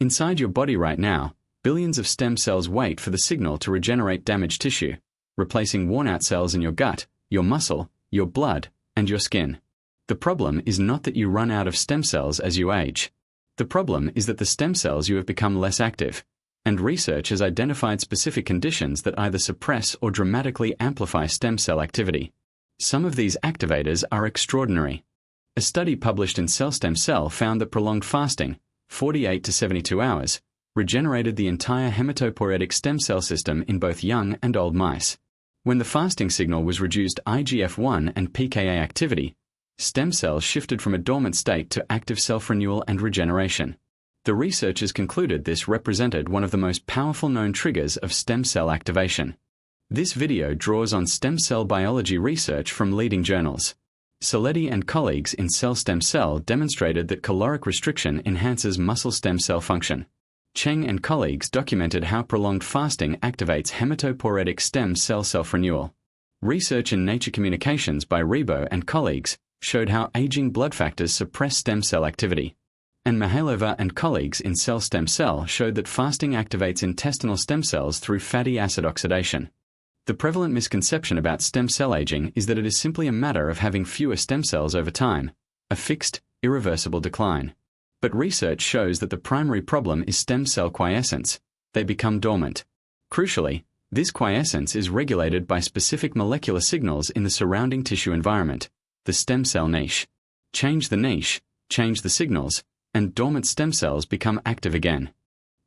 Inside your body right now, billions of stem cells wait for the signal to regenerate damaged tissue, replacing worn-out cells in your gut, your muscle, your blood, and your skin. The problem is not that you run out of stem cells as you age. The problem is that the stem cells you have become less active, and research has identified specific conditions that either suppress or dramatically amplify stem cell activity. Some of these activators are extraordinary. A study published in Cell Stem Cell found that prolonged fasting, 48 to 72 hours, regenerated the entire hematopoietic stem cell system in both young and old mice. When the fasting signal was reduced IGF-1 and PKA activity, stem cells shifted from a dormant state to active self-renewal and regeneration. The researchers concluded this represented one of the most powerful known triggers of stem cell activation. This video draws on stem cell biology research from leading journals. Saletti and colleagues in Cell Stem Cell demonstrated that caloric restriction enhances muscle stem cell function. Cheng and colleagues documented how prolonged fasting activates hematopoietic stem cell self-renewal. Research in Nature Communications by Rebo and colleagues showed how aging blood factors suppress stem cell activity. And Mihailova and colleagues in Cell Stem Cell showed that fasting activates intestinal stem cells through fatty acid oxidation. The prevalent misconception about stem cell aging is that it is simply a matter of having fewer stem cells over time, a fixed, irreversible decline. But research shows that the primary problem is stem cell quiescence. They become dormant. Crucially, this quiescence is regulated by specific molecular signals in the surrounding tissue environment, the stem cell niche. Change the niche, change the signals, and dormant stem cells become active again.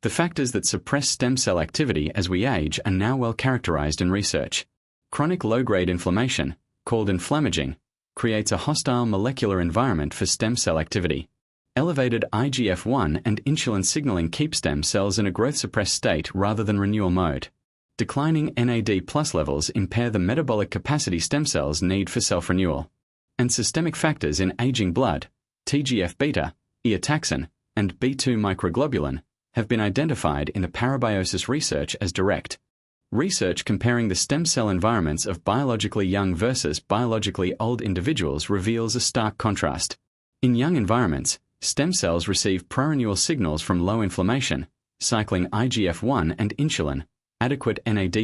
The factors that suppress stem cell activity as we age are now well characterized in research. Chronic low-grade inflammation, called inflammaging, creates a hostile molecular environment for stem cell activity. Elevated IGF-1 and insulin signaling keep stem cells in a growth-suppressed state rather than renewal mode. Declining NAD+ levels impair the metabolic capacity stem cells need for self-renewal. And systemic factors in aging blood, TGF-beta, eotaxin, and B2 microglobulin, have been identified in the parabiosis research as direct. Research comparing the stem cell environments of biologically young versus biologically old individuals reveals a stark contrast. In young environments, stem cells receive pro-renewal signals from low inflammation, cycling IGF-1 and insulin, adequate NAD+,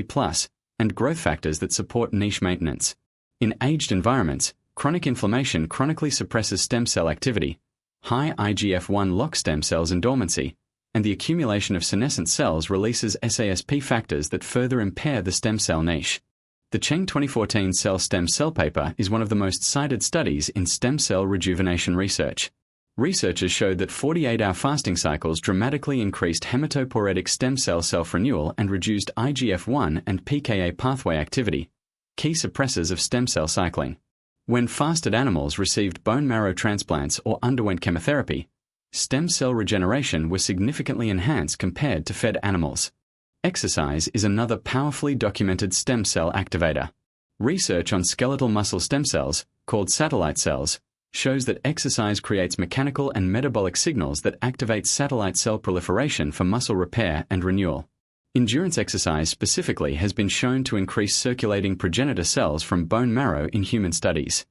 and growth factors that support niche maintenance. In aged environments, chronic inflammation chronically suppresses stem cell activity. High IGF-1 locks stem cells in dormancy, and the accumulation of senescent cells releases SASP factors that further impair the stem cell niche. The Cheng 2014 Cell Stem Cell paper is one of the most cited studies in stem cell rejuvenation research. Researchers showed that 48-hour fasting cycles dramatically increased hematopoietic stem cell self-renewal and reduced IGF-1 and PKA pathway activity, key suppressors of stem cell cycling. When fasted animals received bone marrow transplants or underwent chemotherapy, stem cell regeneration was significantly enhanced compared to fed animals. Exercise is another powerfully documented stem cell activator. Research on skeletal muscle stem cells, called satellite cells, shows that exercise creates mechanical and metabolic signals that activate satellite cell proliferation for muscle repair and renewal. Endurance exercise specifically has been shown to increase circulating progenitor cells from bone marrow in human studies.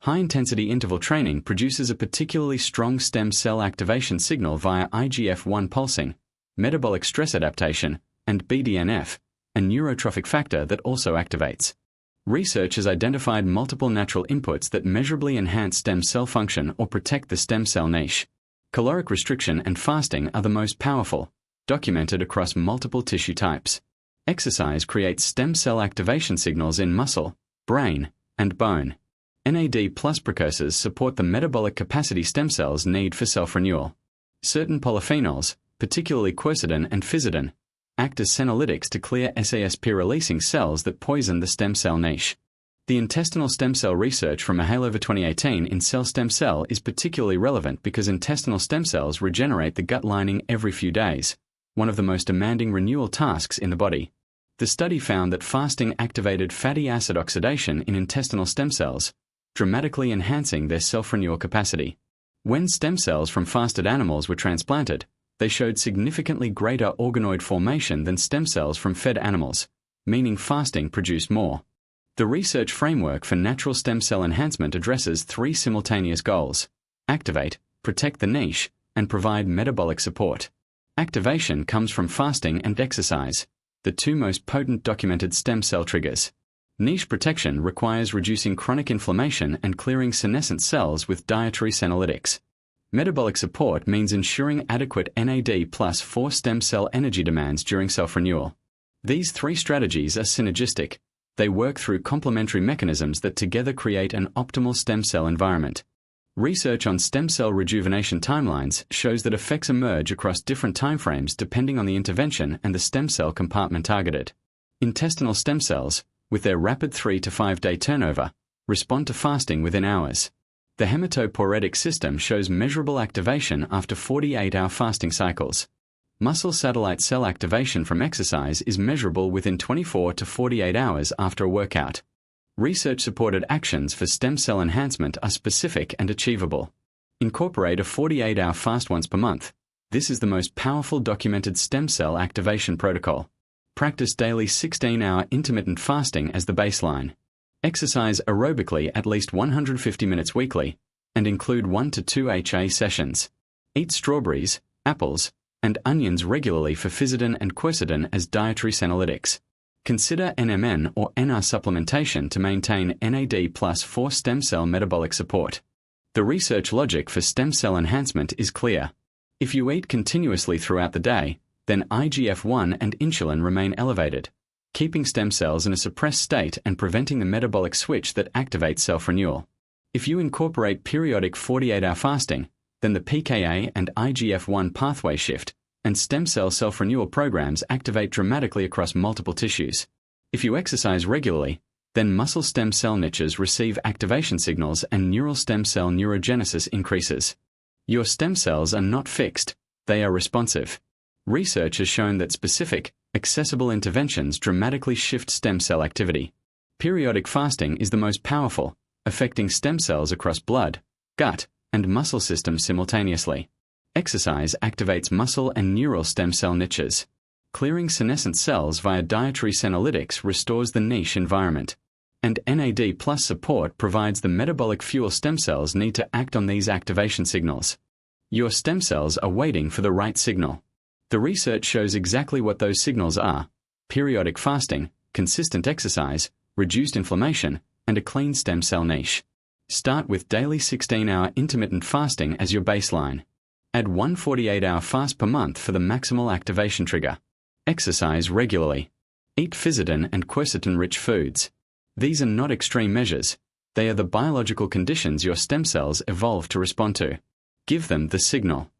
High-intensity interval training produces a particularly strong stem cell activation signal via IGF-1 pulsing, metabolic stress adaptation, and BDNF, a neurotrophic factor that also activates. Research has identified multiple natural inputs that measurably enhance stem cell function or protect the stem cell niche. Caloric restriction and fasting are the most powerful, documented across multiple tissue types. Exercise creates stem cell activation signals in muscle, brain, and bone. NAD+ precursors support the metabolic capacity stem cells need for self-renewal. Certain polyphenols, particularly quercetin and physidin, act as senolytics to clear SASP-releasing cells that poison the stem cell niche. The intestinal stem cell research from Mihailova 2018 in Cell Stem Cell is particularly relevant because intestinal stem cells regenerate the gut lining every few days, one of the most demanding renewal tasks in the body. The study found that fasting activated fatty acid oxidation in intestinal stem cells, dramatically enhancing their self-renewal capacity. When stem cells from fasted animals were transplanted, they showed significantly greater organoid formation than stem cells from fed animals, meaning fasting produced more. The research framework for natural stem cell enhancement addresses three simultaneous goals: activate, protect the niche, and provide metabolic support. Activation comes from fasting and exercise, the two most potent documented stem cell triggers. Niche protection requires reducing chronic inflammation and clearing senescent cells with dietary senolytics. Metabolic support means ensuring adequate NAD plus 4 stem cell energy demands during self-renewal. These three strategies are synergistic. They work through complementary mechanisms that together create an optimal stem cell environment. Research on stem cell rejuvenation timelines shows that effects emerge across different timeframes depending on the intervention and the stem cell compartment targeted. Intestinal stem cells, with their rapid 3 to 5 day turnover, respond to fasting within hours. The hematopoietic system shows measurable activation after 48-hour fasting cycles. Muscle satellite cell activation from exercise is measurable within 24 to 48 hours after a workout. Research-supported actions for stem cell enhancement are specific and achievable. Incorporate a 48-hour fast once per month. This is the most powerful documented stem cell activation protocol. Practice daily 16-hour intermittent fasting as the baseline. Exercise aerobically at least 150 minutes weekly, and include 1 to 2 HA sessions. Eat strawberries, apples, and onions regularly for quercetin and quercetin as dietary senolytics. Consider NMN or NR supplementation to maintain NAD plus 4 stem cell metabolic support. The research logic for stem cell enhancement is clear. If you eat continuously throughout the day, then IGF-1 and insulin remain elevated, keeping stem cells in a suppressed state and preventing the metabolic switch that activates self-renewal. If you incorporate periodic 48-hour fasting, then the PKA and IGF-1 pathway shift, and stem cell self-renewal programs activate dramatically across multiple tissues. If you exercise regularly, then muscle stem cell niches receive activation signals and neural stem cell neurogenesis increases. Your stem cells are not fixed, they are responsive. Research has shown that specific, accessible interventions dramatically shift stem cell activity. Periodic fasting is the most powerful, affecting stem cells across blood, gut, and muscle systems simultaneously. Exercise activates muscle and neural stem cell niches. Clearing senescent cells via dietary senolytics restores the niche environment. And NAD plus support provides the metabolic fuel stem cells need to act on these activation signals. Your stem cells are waiting for the right signal. The research shows exactly what those signals are: periodic fasting, consistent exercise, reduced inflammation, and a clean stem cell niche. Start with daily 16-hour intermittent fasting as your baseline. Add 1 48-hour fast per month for the maximal activation trigger. Exercise regularly. Eat quercetin and quercetin-rich foods. These are not extreme measures. They are the biological conditions your stem cells evolved to respond to. Give them the signal.